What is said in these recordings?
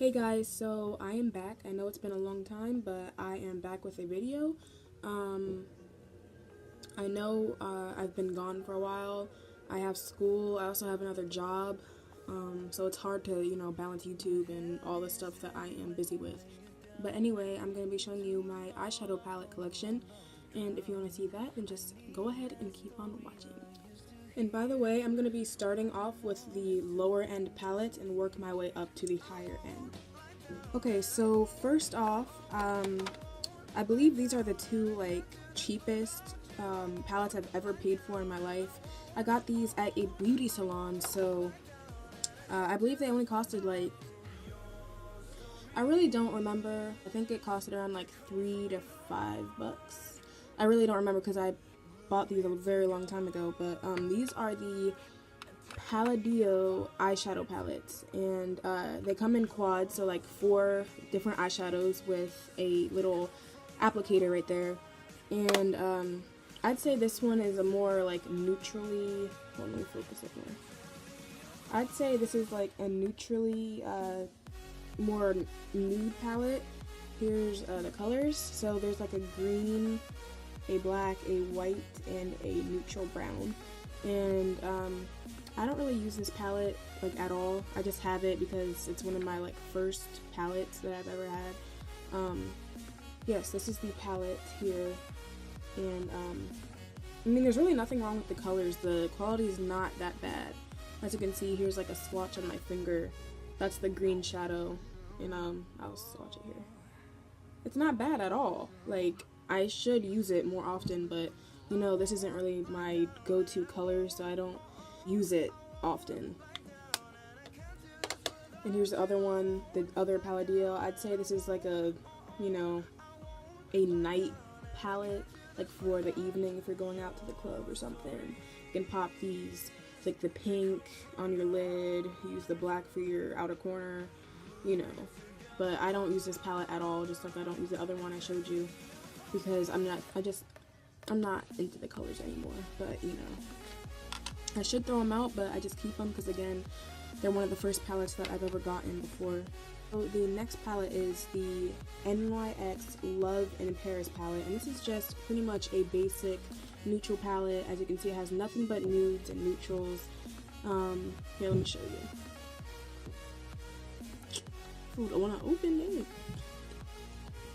Hey guys, so I am back. I know it's been a long time, but I am back with a video. I know I've been gone for a while. I have school. I also have another job. So it's hard to, balance YouTube and all the stuff that I am busy with. But anyway, I'm going to be showing you my eyeshadow palette collection. And if you want to see that, then just go ahead and keep on watching. And by the way, I'm going to be starting off with the lower end palette and work my way up to the higher end. Okay, so first off, I believe these are the two cheapest palettes I've ever paid for in my life. I got these at a beauty salon, so I believe they only costed I really don't remember. I think it costed around $3 to $5. I really don't remember because I bought these a very long time ago, but these are the Palladio eyeshadow palettes, and they come in quads, so 4 different eyeshadows with a little applicator right there. And I'd say this one is a more neutrally, hold on, let me focus it more. I'd say this is a neutrally more nude palette. Here's the colors. So there's a green, a black, a white, and a neutral brown. And I don't really use this palette at all. I just have it because it's one of my first palettes that I've ever had. Yes, this is the palette here, and I mean, there's really nothing wrong with the colors. The quality is not that bad. As you can see, here's a swatch on my finger. That's the green shadow, and I'll swatch it here. It's not bad at all. I should use it more often, but this isn't really my go-to color, so I don't use it often. And here's the other one, the other Palladio. I'd say this is a night palette, for the evening if you're going out to the club or something. You can pop these, the pink on your lid, use the black for your outer corner, But I don't use this palette at all, just like I don't use the other one I showed you, because I'm not into the colors anymore. But I should throw them out, but I just keep them because, again, they're one of the first palettes that I've ever gotten before. So the next palette is the NYX Love in Paris palette, and this is just pretty much a basic neutral palette. As you can see, it has nothing but nudes and neutrals. Here, let me show you. Ooh, I want to open it.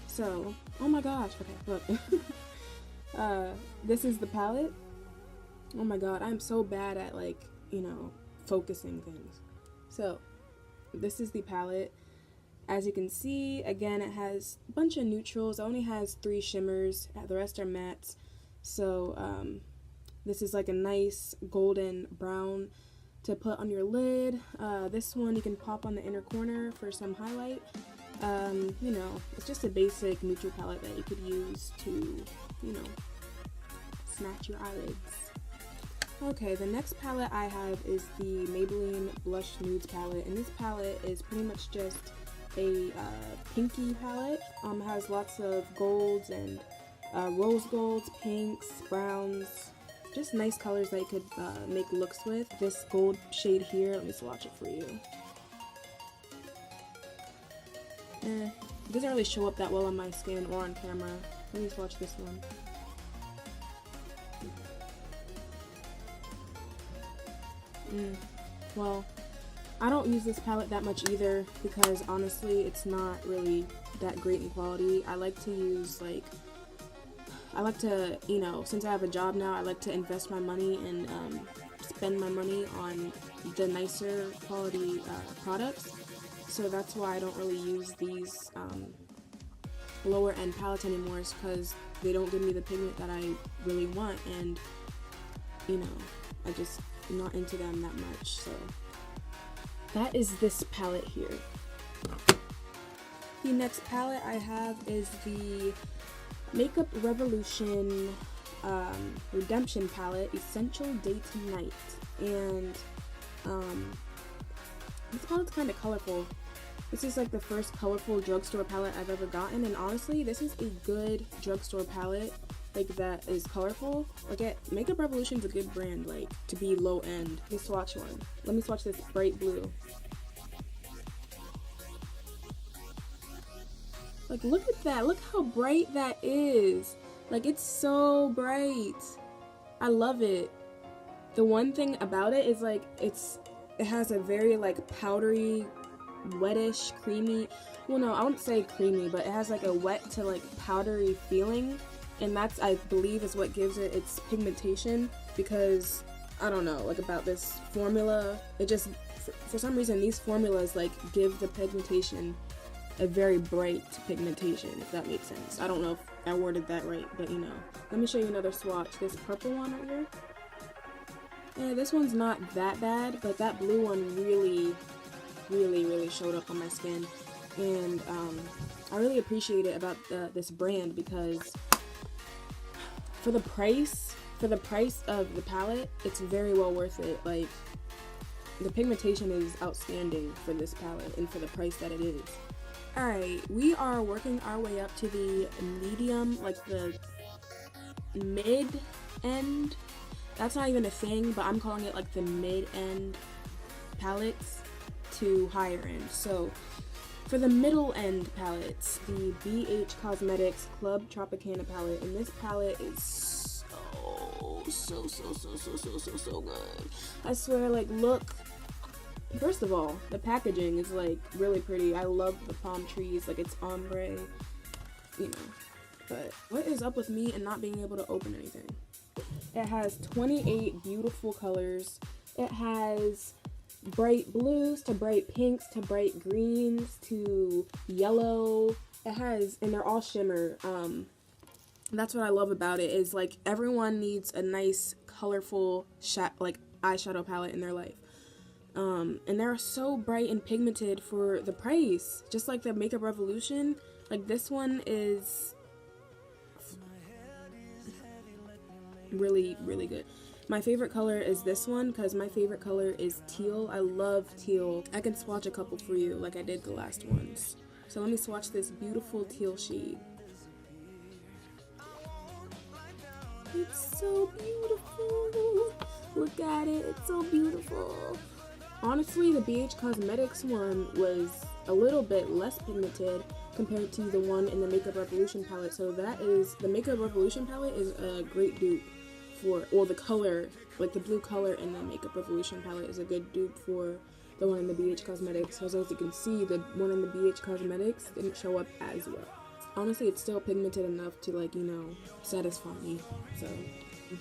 So, oh my gosh, okay, look. This is the palette. Oh my god, I'm so bad at focusing things. So, this is the palette. As you can see, again, it has a bunch of neutrals. It only has 3 shimmers. The rest are mattes. So, this is a nice golden brown to put on your lid. This one you can pop on the inner corner for some highlight. It's just a basic neutral palette that you could use to, snatch your eyelids. Okay, the next palette I have is the Maybelline Blush Nudes palette, and this palette is pretty much just a pinky palette. It has lots of golds and rose golds, pinks, browns, just nice colors that you could make looks with. This gold shade here, let me swatch it for you. It doesn't really show up that well on my skin or on camera. Let me swatch this one. Well, I don't use this palette that much either because honestly it's not really that great in quality. I like to use since I have a job now, I like to invest my money and spend my money on the nicer quality products. So that's why I don't really use these lower end palettes anymore, is because they don't give me the pigment that I really want, and I just not into them that much. So that is this palette here. The next palette I have is the Makeup Revolution Redemption palette, Essential Day to Night, and this palette's kind of colorful. This is the first colorful drugstore palette I've ever gotten, and honestly, this is a good drugstore palette that is colorful. Makeup Revolution's a good brand, to be low end. Let me swatch one. Let me swatch this bright blue. Like, look at that. Look how bright that is. Like, it's so bright. I love it. The one thing about it is, like, it has a very, like, powdery, wettish, creamy, well, no, I wouldn't say creamy, but it has, like, a wet to, like, powdery feeling, and that's, I believe, is what gives it its pigmentation, because, I don't know, like, about this formula, it just, for some reason, these formulas, like, give the pigmentation a very bright pigmentation, if that makes sense. I don't know if I worded that right, but, you know. Let me show you another swatch. This purple one right here. Yeah, this one's not that bad, but that blue one really showed up on my skin, and I really appreciate it about this brand, because for the price of the palette, it's very well worth it. Like, the pigmentation is outstanding for this palette and for the price that it is. Alright, we are working our way up to the medium, like the mid-end. That's not even a thing, but I'm calling it like the mid-end palettes to higher end. So for the middle end palettes, the BH Cosmetics Club Tropicana palette, and this palette is so good. I swear, like, look. First of all, the packaging is, like, really pretty. I love the palm trees, like, it's ombre, you know. But what is up with me and not being able to open anything? It has 28 beautiful colors. It has bright blues to bright pinks to bright greens to yellow. It has, and they're all shimmer. That's what I love about it, is, like, everyone needs a nice, colorful, like, eyeshadow palette in their life. And they're so bright and pigmented for the price. Just like the Makeup Revolution, like, this one is really good. My favorite color is this one, because my favorite color is teal. I love teal. I can swatch a couple for you like I did the last ones. So let me swatch this beautiful teal shade. It's so beautiful. Look at it. It's so beautiful. Honestly, the BH Cosmetics one was a little bit less pigmented compared to the one in the Makeup Revolution palette. So that is, the Makeup Revolution palette is a great dupe for, well, the color, like the blue color in the Makeup Revolution palette is a good dupe for the one in the BH Cosmetics. Because as you can see, the one in the BH Cosmetics didn't show up as well. Honestly, it's still pigmented enough to, like, you know, satisfy me. So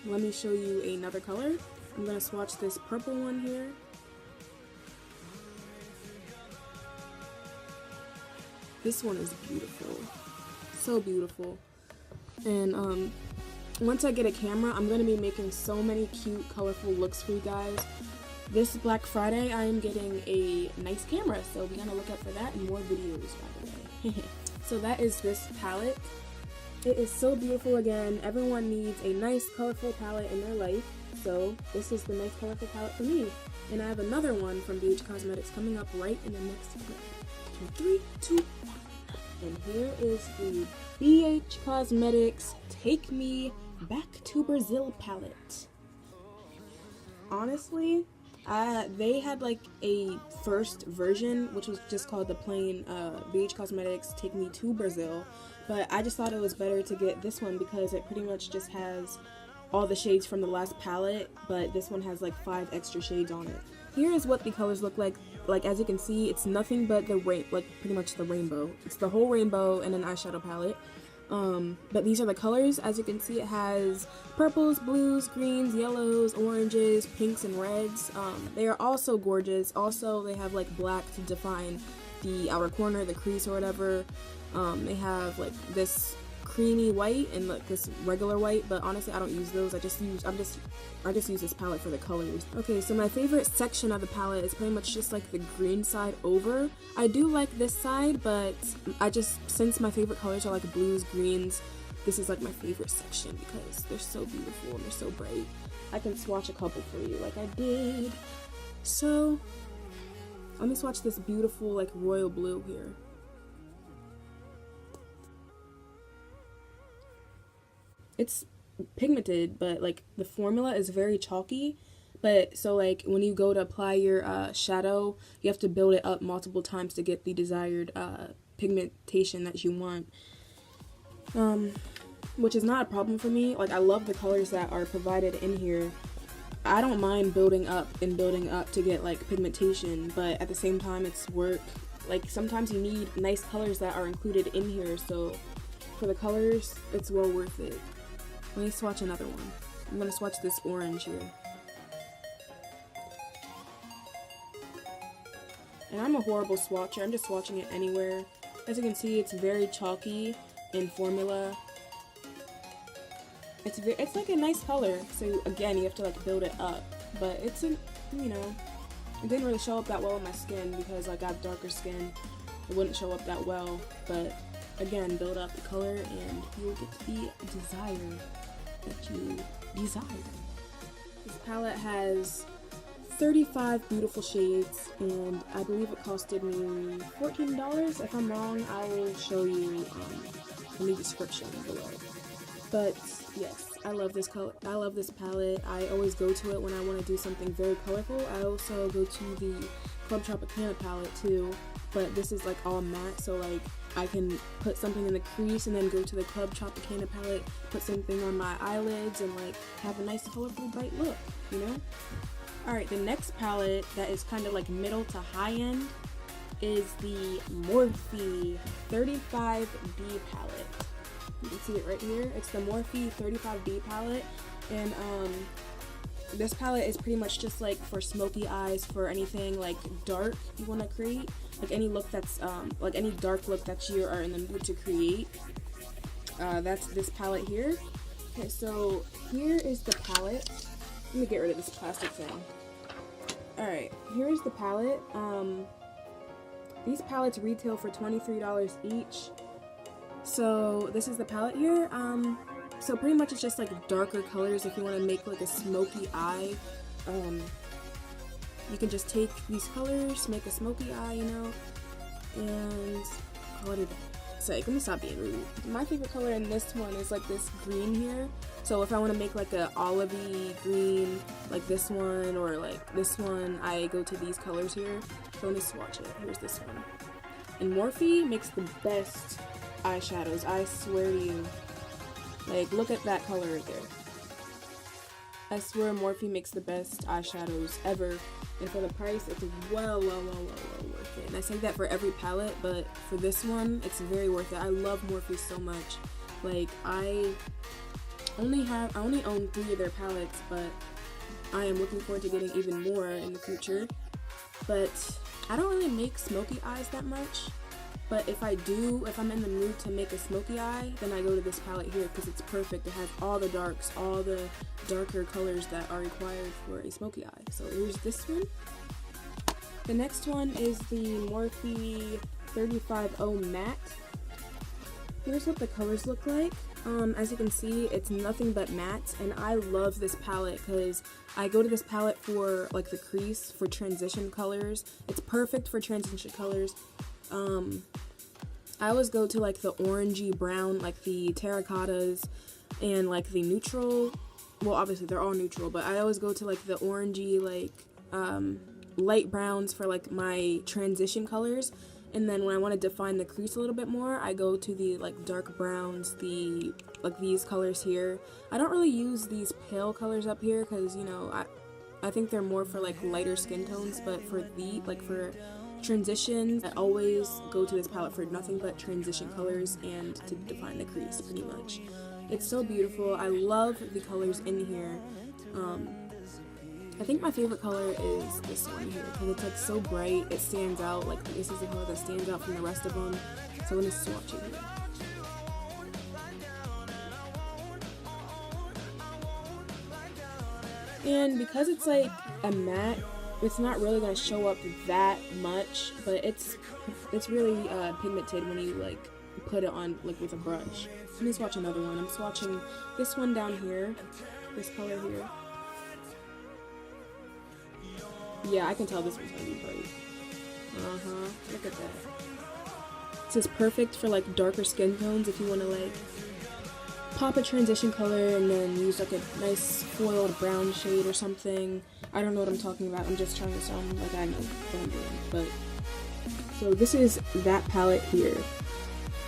let me show you another color. I'm gonna swatch this purple one here. This one is beautiful, so beautiful. And once I get a camera, I'm gonna be making so many cute, colorful looks for you guys. This Black Friday, I am getting a nice camera, so be on the lookout for that and more videos, by the way. So that is this palette. It is so beautiful again. Everyone needs a nice, colorful palette in their life, so this is the nice, colorful palette for me. And I have another one from BH Cosmetics coming up right in the next clip. 3, 2, 1. And here is the BH Cosmetics Take Me Back to Brazil palette. Honestly, they had like a first version, which was just called the plain BH Cosmetics Take Me to Brazil, but I just thought it was better to get this one because it pretty much just has all the shades from the last palette, but this one has like 5 extra shades on it. Here is what the colors look like. Like, as you can see, it's nothing but the pretty much the rainbow. It's the whole rainbow in an eyeshadow palette. But these are the colors. As you can see, it has purples, blues, greens, yellows, oranges, pinks, and reds. They are all so gorgeous. Also, they have like black to define the outer corner, the crease or whatever. They have like this creamy white and like this regular white, but honestly I don't use those. I just use this palette for the colors. Okay, so my favorite section of the palette is pretty much just like the green side over. I do like this side, but since my favorite colors are like blues, greens, this is like my favorite section because they're so beautiful and they're so bright. I can swatch a couple for you like I did. So let me swatch this beautiful like royal blue here. It's pigmented, but like the formula is very chalky, but so like when you go to apply your shadow, you have to build it up multiple times to get the desired pigmentation that you want. Which is not a problem for me. Like, I love the colors that are provided in here. I don't mind building up and building up to get like pigmentation, but at the same time it's work. Like, sometimes you need nice colors that are included in here, so for the colors, it's well worth it. Let me swatch another one. I'm gonna swatch this orange here. And I'm a horrible swatcher, I'm just swatching it anywhere. As you can see, it's very chalky in formula. It's like a nice color, so again, you have to like build it up. But it's a, you know, it didn't really show up that well on my skin because like I have darker skin. It wouldn't show up that well, but again, build up the color and you'll get the desire that you desire. This palette has 35 beautiful shades, and I believe it costed me $14. If I'm wrong, I will show you in the description below. But yes, I love this color. I love this palette. I always go to it when I want to do something very colorful. I also go to the Club Tropicana palette too, but this is like all matte, so like I can put something in the crease and then go to the Club Tropicana palette, put something on my eyelids, and like have a nice colorful bright look, you know? Alright, the next palette that is kind of like middle to high end is the Morphe 35D palette. You can see it right here. It's the Morphe 35D palette, and this palette is pretty much just like for smoky eyes, for anything like dark you want to create, like any look that's like any dark look that you are in the mood to create. That's this palette here. Okay, so here is the palette. Let me get rid of this plastic thing. Alright, here's the palette. These palettes retail for $23 each. So this is the palette here. So pretty much it's just like darker colors if you want to make like a smoky eye. You can just take these colors, make a smoky eye, you know, and call it a day. Let me stop being rude. My favorite color in this one is like this green here. So if I want to make like a olivey green like this one or like this one, I go to these colors here. So let me swatch it. Here's this one. And Morphe makes the best eyeshadows, I swear to you. Like, look at that color right there. I swear Morphe makes the best eyeshadows ever, and for the price, it's well worth it. And I say that for every palette, but for this one, it's very worth it. I love Morphe so much. Like, I only own 3 of their palettes, but I am looking forward to getting even more in the future. But I don't really make smoky eyes that much. But if I do, if I'm in the mood to make a smoky eye, then I go to this palette here because it's perfect. It has all the darks, all the darker colors that are required for a smoky eye. So here's this one. The next one is the Morphe 35O Matte. Here's what the colors look like. As you can see, it's nothing but mattes, and I love this palette because I go to this palette for like the crease, for transition colors. It's perfect for transition colors. I always go to like the orangey brown, like the terracottas, and like the neutral, well obviously they're all neutral, but I always go to like the orangey, like light browns for like my transition colors. And then when I want to define the crease a little bit more, I go to the like dark browns, the like these colors here. I don't really use these pale colors up here because, you know, I think they're more for like lighter skin tones, but for the like for transitions, I always go to this palette for nothing but transition colors and to define the crease pretty much. It's so beautiful. I love the colors in here. I think my favorite color is this one here because it's like so bright, it stands out. Like this is the color that stands out from the rest of them. So let me swatch it here. And because it's like a matte, it's not really going to show up that much, but it's really pigmented when you like put it on like with a brush. Let me swatch another one. I'm swatching this one down here, this color here. Yeah, I can tell this one's gonna be bright. Look at that. This is perfect for like darker skin tones if you want to like pop a transition color and then use like a nice foiled brown shade or something. I don't know what I'm talking about. I'm just trying to sound like I know what I'm doing, but So this is that palette here.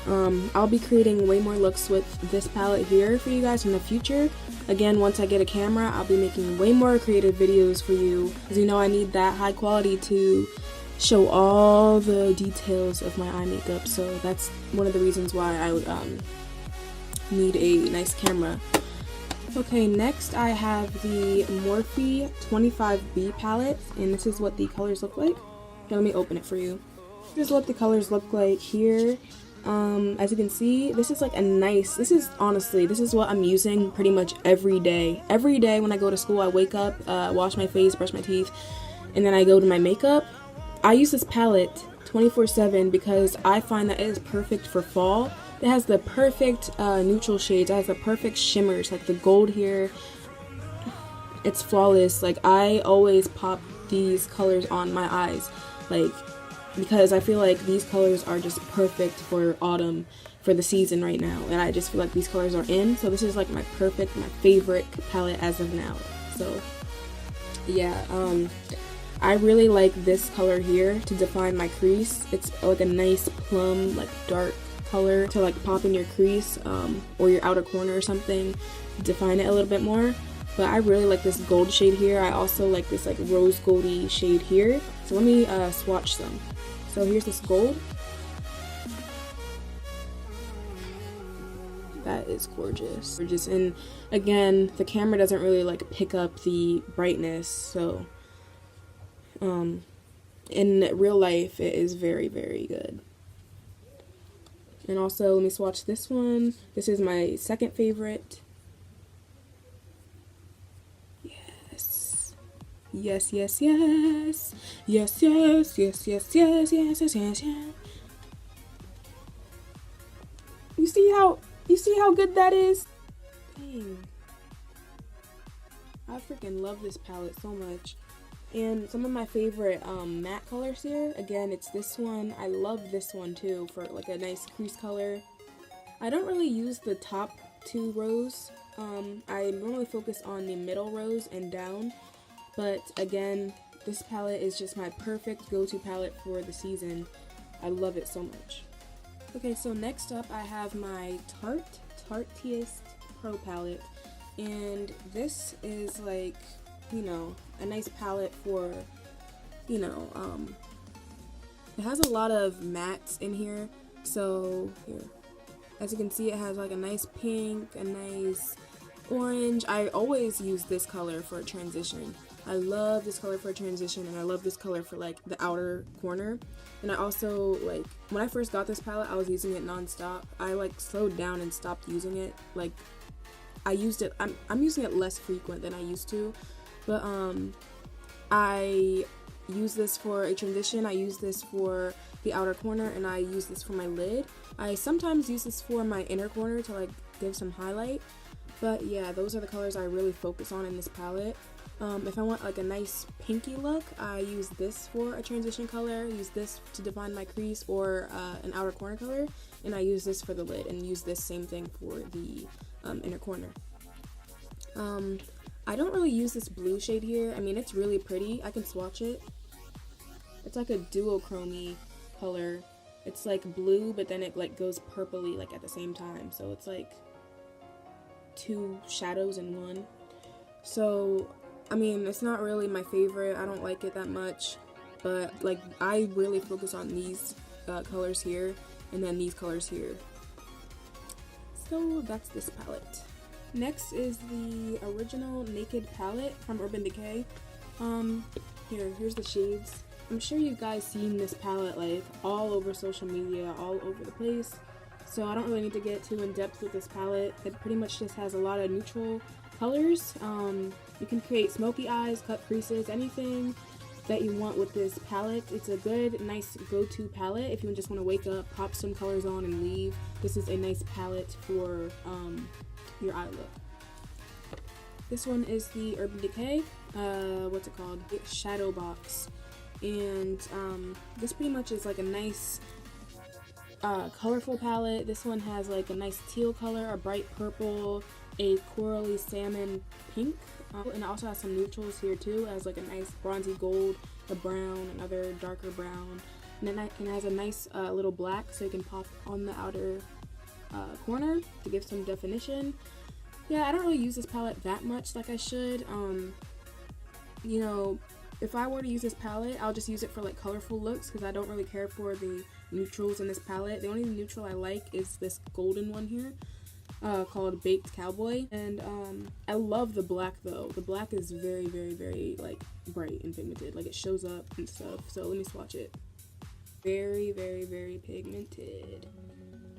I'll be creating way more looks with this palette here for you guys in the future. Again, once I get a camera, I'll be making way more creative videos for you, because you know I need that high quality to show all the details of my eye makeup. So that's one of the reasons why I would need a nice camera. Okay, next I have the Morphe 25B palette, and this is what the colors look like. Okay, let me open it for you. This is what the colors look like here. As you can see, this is like a nice, this is what I'm using pretty much every day. Every day when I go to school, I wake up, wash my face, brush my teeth, and then I go to my makeup. I use this palette 24/7 because I find that it is perfect for fall. It has the perfect neutral shades, it has the perfect shimmers, like the gold here. It's flawless. Like, I always pop these colors on my eyes, like, because I feel like these colors are just perfect for autumn, for the season right now, and I just feel like these colors are in. So this is like my favorite palette as of now. So yeah, I really like this color here to define my crease. It's like a nice plum, like dark color to like pop in your crease or your outer corner or something, define it a little bit more. But I really like this gold shade here. I also like this like rose goldy shade here. So let me swatch some. So here's this gold. That is gorgeous. And again, the camera doesn't really like pick up the brightness, so in real life it is very, very good. And also, let me swatch this one. This is my second favorite. Yes, yes, yes, yes, yes, yes, yes, yes, yes, yes, yes, yes. You see how good that is? Dang. I freaking love this palette so much. And some of my favorite matte colors here, again, it's this one. I love this one too for like a nice crease color. I don't really use the top two rows. I normally focus on the middle rows and down. But again, this palette is just my perfect go-to palette for the season. I love it so much. Okay, so next up I have my Tarteist Pro palette. And this is like, you know, a nice palette for, you know, it has a lot of mattes in here. So here, as you can see, it has like a nice pink, a nice orange. I always use this color for a transition. I love this color for a transition, and I love this color for like the outer corner. And I also, like, when I first got this palette, I was using it non-stop. I like slowed down and stopped using it. Like, I used it, I'm using it less frequent than I used to, but I use this for a transition, I use this for the outer corner, and I use this for my lid. I sometimes use this for my inner corner to like give some highlight. But yeah, those are the colors I really focus on in this palette. If I want like a nice pinky look, I use this for a transition color, use this to define my crease or an outer corner color, and I use this for the lid, and use this same thing for the inner corner. I don't really use this blue shade here. I mean, it's really pretty. I can swatch it. It's like a duochrome color. It's like blue, but then it like goes purpley like at the same time. So it's like two shadows in one. So I mean, it's not really my favorite. I don't like it that much, but like I really focus on these colors here, and then these colors here. So that's this palette. Next is the original Naked palette from Urban Decay. Here's the shades. I'm sure you guys seen this palette like all over social media, all over the place. So I don't really need to get too in depth with this palette. It pretty much just has a lot of neutral colors. You can create smoky eyes, cut creases, anything that you want with this palette. It's a good, nice go-to palette if you just want to wake up, pop some colors on, and leave. This is a nice palette for your eye look. This one is the Urban Decay, what's it called? Shadow Box. And this pretty much is like a nice colorful palette. This one has like a nice teal color, a bright purple, a corally salmon pink, and it also has some neutrals here too. It has like a nice bronzy gold, a brown, another darker brown, and then it has a nice little black, so you can pop on the outer corner to give some definition. Yeah, I don't really use this palette that much like I should. You know, if I were to use this palette, I'll just use it for like colorful looks because I don't really care for the neutrals in this palette. The only neutral I like is this golden one here, called Baked Cowboy. And I love the black though. The black is very, very, very like bright and pigmented. Like it shows up and stuff. So let me swatch it. Very, very, very pigmented.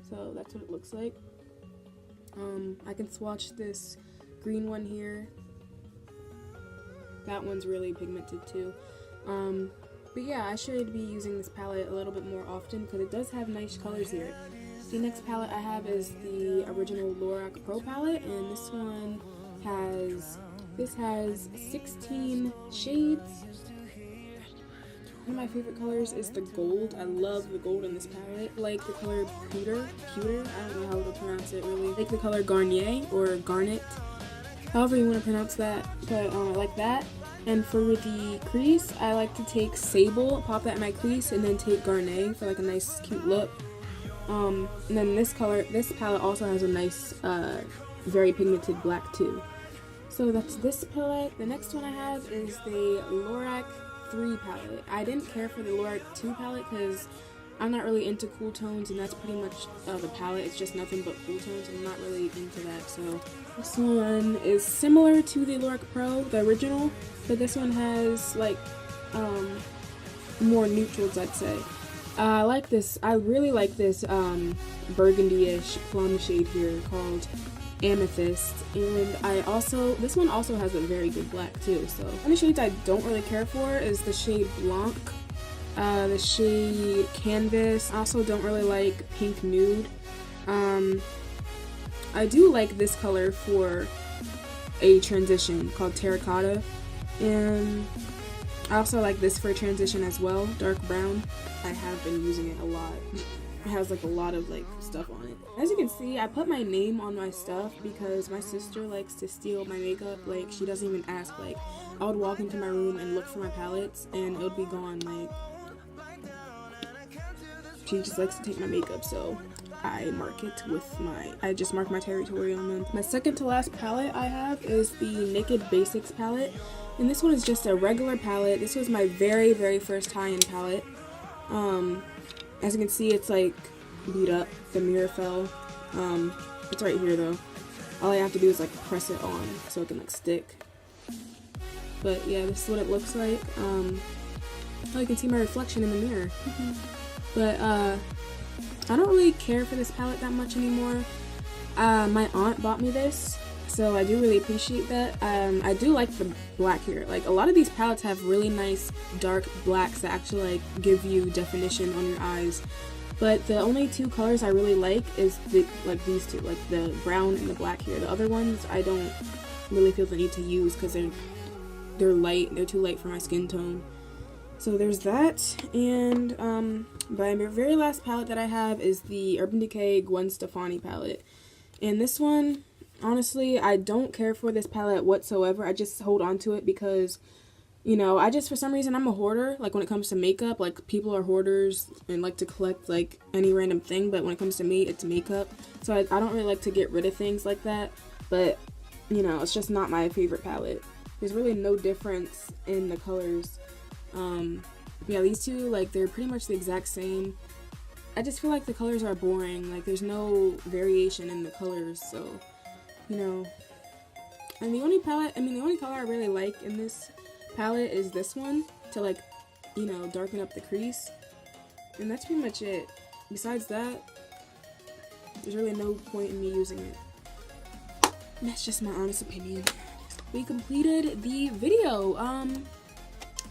So that's what it looks like. I can swatch this green one here. That one's really pigmented too. But yeah, I should be using this palette a little bit more often because it does have nice colors here. The next palette I have is the original Lorac Pro palette, and this one has 16 shades. One of my favorite colors is the gold. I love the gold in this palette. Like the color pewter, I don't know how to pronounce it really. Like the color Garnier or Garnet, however you want to pronounce that, but I like that. And for the crease, I like to take Sable, pop that in my crease, and then take Garnet for like a nice cute look. And then this palette also has a nice, very pigmented black too. So that's this palette. The next one I have is the Lorac 3 palette. I didn't care for the Lorac 2 palette because I'm not really into cool tones, and that's pretty much the palette. It's just nothing but cool tones, and I'm not really into that. So this one is similar to the Lorac Pro, the original, but this one has like more neutrals, I'd say. I like this. I really like this burgundy-ish plum shade here called Amethyst, and this one also has a very good black too. So one of the shades I don't really care for is the shade Blanc, the shade Canvas. I also don't really like Pink Nude. I do like this color for a transition called Terracotta, and I also like this for a transition as well, Dark Brown. I have been using it a lot. It has like a lot of like stuff on it. As you can see, I put my name on my stuff because my sister likes to steal my makeup. Like she doesn't even ask. Like I would walk into my room and look for my palettes and it would be gone. Like she just likes to take my makeup, so I just mark my territory on them. My second to last palette I have is the Naked Basics palette, and this one is just a regular palette. This was my very, very first high-end palette. As you can see, it's like beat up. The mirror fell. It's right here though. All I have to do is like press it on so it can like stick. But yeah, this is what it looks like. Oh, you can see my reflection in the mirror. But I don't really care for this palette that much anymore. My aunt bought me this, so I do really appreciate that. I do like the black here. Like a lot of these palettes have really nice dark blacks that actually like give you definition on your eyes. But the only two colors I really like is these two, like the brown and the black here. The other ones I don't really feel the need to use because they're light. They're too light for my skin tone. So there's that, and my very last palette that I have is the Urban Decay Gwen Stefani palette. And this one, honestly, I don't care for this palette whatsoever. I just hold on to it because, you know, for some reason, I'm a hoarder. Like, when it comes to makeup, like, people are hoarders and like to collect, like, any random thing. But when it comes to me, it's makeup. So I don't really like to get rid of things like that. But, you know, it's just not my favorite palette. There's really no difference in the colors. Yeah, these two, like, they're pretty much the exact same. I just feel like the colors are boring. Like, there's no variation in the colors, so, you know. And the only color I really like in this palette is this one to, like, you know, darken up the crease. And that's pretty much it. Besides that, there's really no point in me using it. And that's just my honest opinion. We completed the video.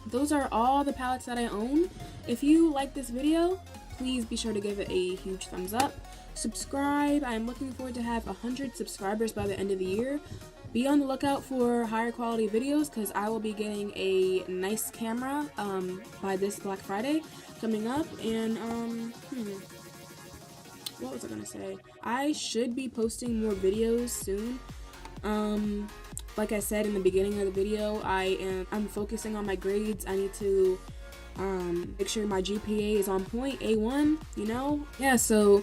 Those are all the palettes that I own. If you like this video, please be sure to give it a huge thumbs up. Subscribe. I'm looking forward to have 100 subscribers by the end of the year. Be on the lookout for higher quality videos because I will be getting a nice camera by this Black Friday coming up. And what was I gonna say? I should be posting more videos soon. Like I said in the beginning of the video, I'm focusing on my grades. I need to Make sure my GPA is on point, A1, you know? Yeah, so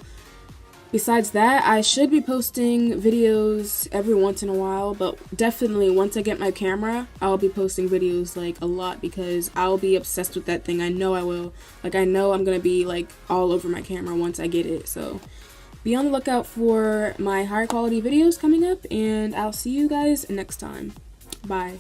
besides that, I should be posting videos every once in a while, but definitely once I get my camera, I'll be posting videos like a lot because I'll be obsessed with that thing. I know I will. Like, I know I'm gonna be like all over my camera once I get it. So be on the lookout for my higher quality videos coming up, and I'll see you guys next time. Bye.